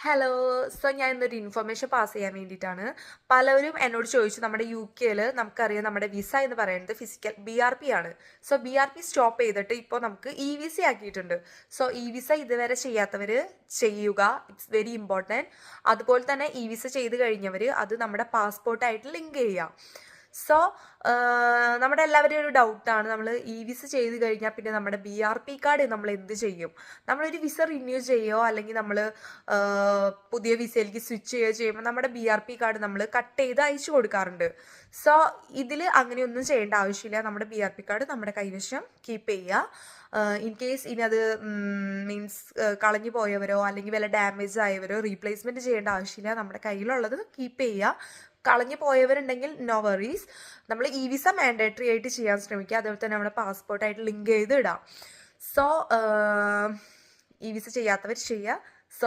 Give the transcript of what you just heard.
Hello. ഞാൻ ഇന്നൊരു information pass ചെയ്യാൻ വേണ്ടിയിട്ടാണ്. പലരും എന്നോട് ചോദിച്ചു, നമ്മുടെ UK-ൽ നമുക്കറിയാം നമ്മുടെ വിസ എന്ന് പറയുന്നത് ഫിസിക്കൽ BRP ആണ്. BRP സ്റ്റോപ്പ് ചെയ്തിട്ട് ഇപ്പോൾ നമുക്ക് EVC ആക്കിയിട്ടുണ്ട്. EVC ഇതുവരെ ചെയ്യാത്തവർ ചെയ്യുക, ഇറ്റ്സ് വെരി ഇമ്പോർട്ടൻറ്റ്. അതുപോലെ തന്നെ EVC ചെയ്ത് കഴിഞ്ഞവർ അത് നമ്മുടെ പാസ്പോർട്ടായിട്ട് ലിങ്ക് ചെയ്യുക. നമ്മുടെ എല്ലാവരുടെയും ഒരു ഡൗട്ടാണ്, നമ്മൾ EVC ചെയ്ത് കഴിഞ്ഞാൽ പിന്നെ നമ്മുടെ BRP കാർഡ് നമ്മൾ എന്ത് ചെയ്യും? നമ്മളൊരു വിസ റിന്യൂ ചെയ്യുകയോ അല്ലെങ്കിൽ നമ്മൾ പുതിയ വിസയിലേക്ക് സ്വിച്ച് ചെയ്യുമ്പോൾ നമ്മുടെ BRP കാർഡ് നമ്മൾ കട്ട് ചെയ്ത് അയച്ചു കൊടുക്കാറുണ്ട്. ഇതിൽ അങ്ങനെയൊന്നും ചെയ്യേണ്ട ആവശ്യമില്ല. നമ്മുടെ BRP കാർഡ് നമ്മുടെ കൈവശം കീപ്പ് ചെയ്യുക. ഇൻ കേസ് ഇനി അത് മീൻസ് കളഞ്ഞു പോയവരോ അല്ലെങ്കിൽ വല്ല ഡാമേജ് ആയവരോ റീപ്ലേസ്മെൻറ്റ് ചെയ്യേണ്ട ആവശ്യമില്ല. നമ്മുടെ കയ്യിലുള്ളത് കീപ്പ് ചെയ്യുക. കളഞ്ഞു പോയവരുണ്ടെങ്കിൽ നോ വറീസ്. നമ്മൾ വിസ മാൻഡേറ്ററി ആയിട്ട് ചെയ്യാൻ ശ്രമിക്കുക. അതുപോലെ തന്നെ നമ്മുടെ പാസ്പോർട്ടായിട്ട് ലിങ്ക് ചെയ്ത് ഇടാം. വിസ ചെയ്യാത്തവർ ചെയ്യുക.